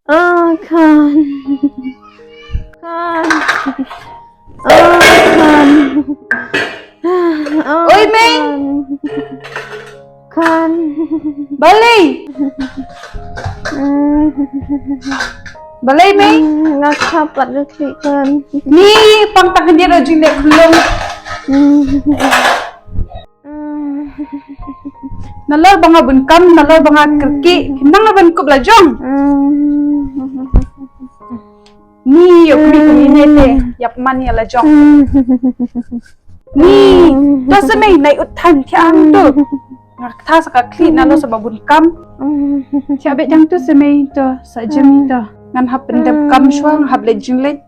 Oh, Khan. Khan. Oh, Khan. Oh, Oi, May! Khan. Balay! Balay, May! Nakapat na Khan. Ni pangtakan dia rajin dek belum. Nalar banga bunkam, nalar banga kerki, nang aban ko blajong. Ni yok mi kuminete, yap mani lajong. Ni, to sa May nai utan tiang tu. Ngak tha sa kakli nalo sa babunkam. Ti abe jang tu sa May to sa jemi to. Ngan hap pendep kam shwang hap lejing lej.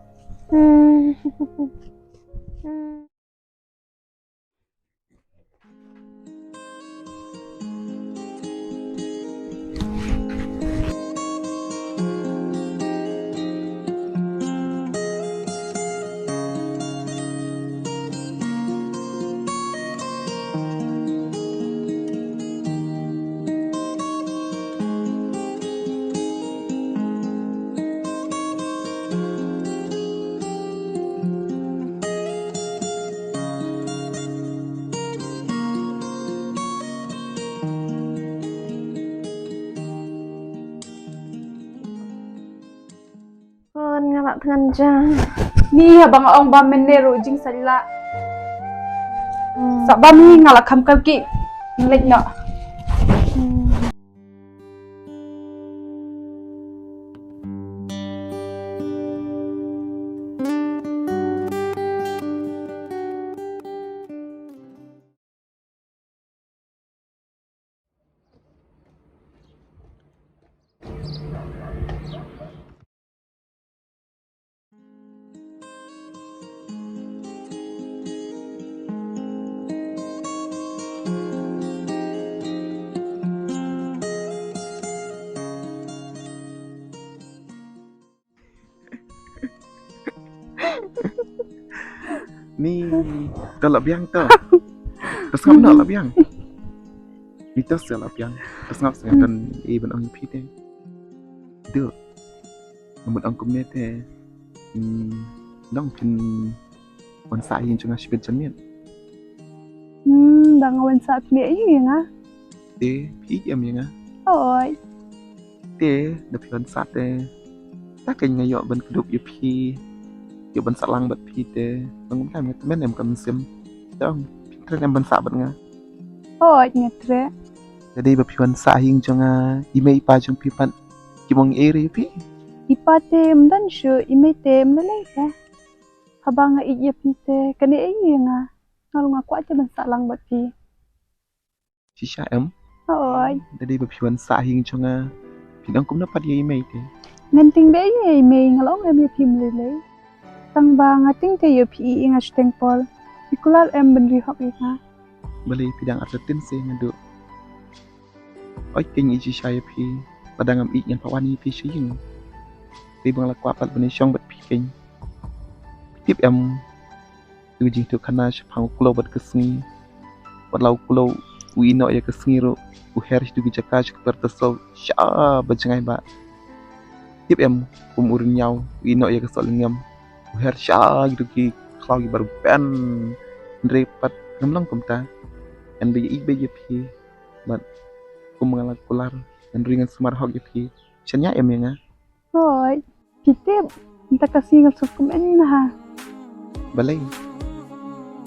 Khan ngalak dengan jang. Ni abang ong ba menero jing salila. Sa ba mi ngala kam ki lej no. Ni kalau biang tu, terus ngap nak lah biang. Itu lah biang, terus ngap saya dan iban ang pi teh. Được, namun ang kum teh, dong pin wan sa yin chung asibet jamian. Bang awan sa mi yi nga. Teh, pi am yang ah. Oi. Teh, dah pi wan sa teh. Tak kaya ngayok ban kedup yu pi. Yu ban sa lang bat pi teh. Bang kan men em kam sim. Dong, pinter em ban sa bat nga. Oi ngetre. Jadi bapiwan sa yin chung ime ipa chung pi pan. Kimong eri pi. Ipa tem dan shu ime tem na lay ka. Habang nga iya pite kani yi nga. Ngal nga kwa ban sa lang bat pi. Shisha em. Oi. Jadi bapiwan sa yin chung pinang kum na pad ime teh. Nganting be yi me ngalong em pi mlele. Tang ba nga ting te yo pi nga steng pol. Ikular em benri hok nga. Balai pidang atletin sih ngadu. Oi king iji shaya pi. Padangam ik yang pawani pi shing. Pi bang lakwa pat bani shong bat pi king. Tip em uji tu kana shapang kulo bat kesngi. Bat lau kulo uino ya kesngi ro. Uheris du bijaka shuk berteso sha bajengai ba. Tip em umurin nyau uino ya kesol ngam. Uher sha gitu ki klau gi baru pen. Ndrepat ngamlang kumta. And be ik be pi. But kumangalak kular dan ringan sumar hok pi. Chanya em yang Oi. Pite minta kasih ngal sukum en ha. balai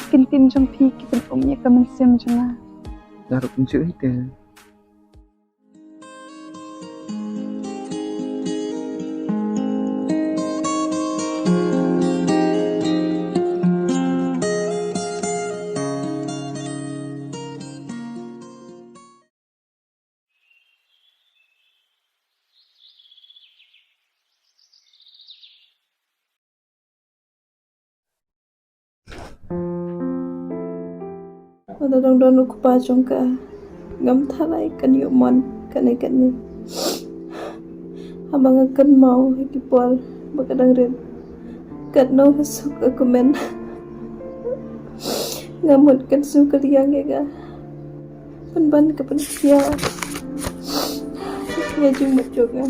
Kintin jong pi kipen umnya kamen sim jonga. naruk unjuk itu. Madadang dono ko pa jong ka ngam thalai kan yu mon kan ni habang akan mau hikipol bakadang rin kat no masuk aku men ngamutkan su kaliang ya ban ke pensia ya jumut juga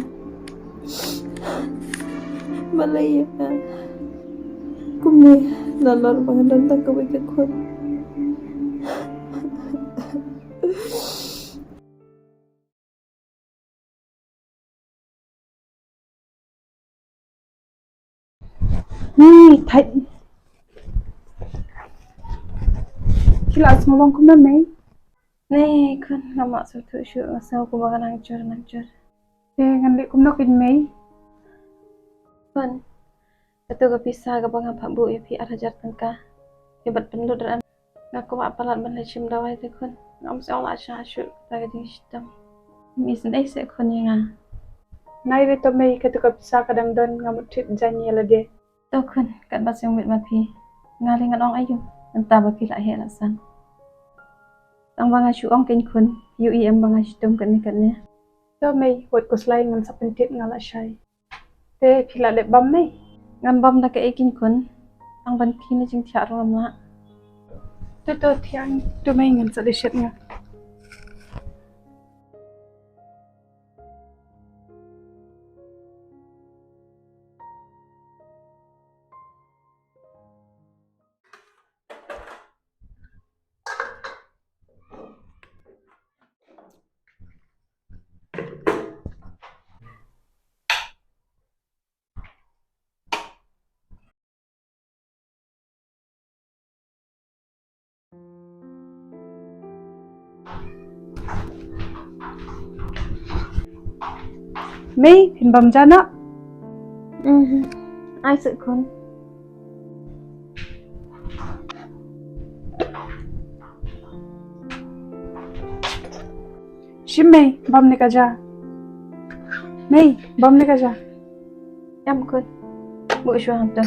Malaya kumni lalor bangan tang ke wika kun Thay Kila semolong kuma Mei. Nè con ngắm mọ sự thử sự mà sau của bà nàng chờ Ngan lek kum nokin Mei. Con itu gak bisa gak bang apa bu ya pi arajar tengka hebat penlu dan ngaku apalat ban lecim dawai te kon ngam se Allah sha shu ta ga ding sitam mi sen ai se kon yang Nai re to Mei ketika bisa kadang don ngamut trip janyi la de. to kon kat bas yang mit ma pi ngali ngan ong ayu entah ba pi la he rasan tang bang shu ong ken kon yu i em bang sitam kan ni To Mei wat ko slai ngan sapentit ngala shai. Te pila le bam Mei. ngan bam da ka ekin kon tang ban pi na jing thia ro ma To tiang to Mei ngan sa de shet nga. Mei pin bam jana. ai sự kon Shim Mei bam ne kaja. Mei bam ne kaja. em kon bu shu ham ta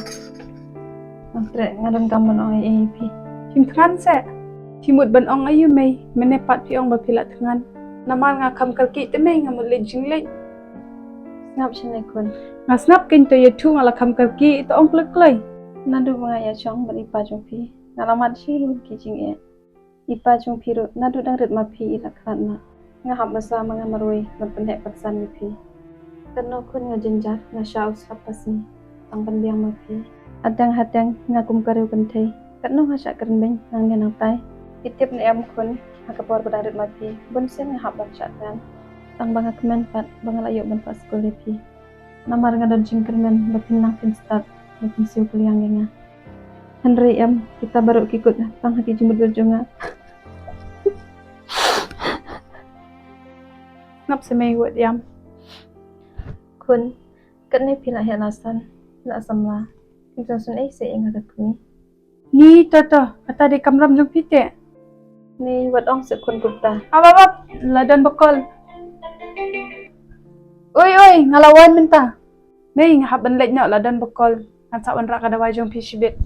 tre ngadon kam ban ong ai pi Him tran se. Timut ban ong ayu Mei mene pat pi ong ba pila tngan. Naman nga kam kalki te Mei ngamut le jingle. ngap chen ai kon Ngasnap kin to yetu ngala kam kalki to ong kleklai. nadu mga ya chong ban ipa jong pi ngalamat shi lu ki jing e ipa jong pi ro nadu dang rit ma pi la khan na nga hab masa mga maroi ban pen he patsan mi pi kan no kun nga jenjar nga shaus pasin tang ban biang ma pi adang hadang nga kum karu kan thei kan no nga sha kan ben nang nga nang tai itip ne am kun akapor ban rit ma pi bun sen nga hab ban sha tan tang bang akmen pat bang la yo ban pas skole pi namar nga don jingkermen batin nang pin start batin siu kuliang nga Henry em kita baru kikut tang hati jumut berjonga Ngap se Mei wat yam. kun kan ne pila he lasan la samla kita sun ai se inga kat kumi Ni to kata de kamram jong pite. ni wat ong se kun gupta Abab ladan bakol. Oi ngalawan minta. Mei ngahap ban lek nyok ladan bakol. Ngan sa wan ra kada wajong pi shibit.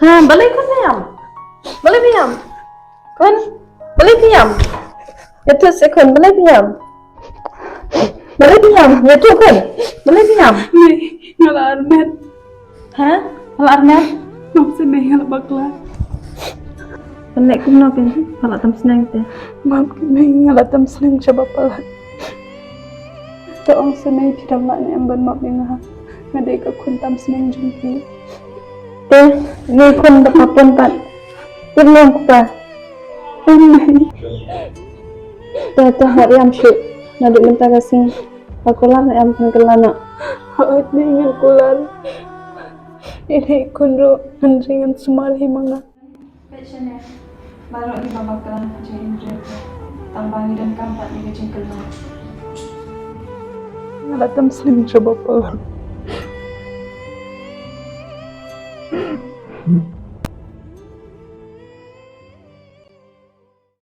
ha balik kun yam kun balik yam itu se kun balik yam itu kun balik yam Mei ngala armet. ha hal arnat Ngap se Mei ngala bakla. balik kun no pin pala tam senang te Ngap Mei ngala tam seneng coba palat. To ong se Mei pidang mak ne amban map nga. Ngade ka kun tam seneng jong pi. te ni kun tapapon pat Ilong kupa Tata hari am syu nadi minta kasih pakulan am kan kelana Haat Mei ngan kular. Ini kunro ngan sumal himanga. Pecene baru di babak kelan jadi mereka tambangi dan kampat ni kecil kelan Ngala tam seneng coba palat.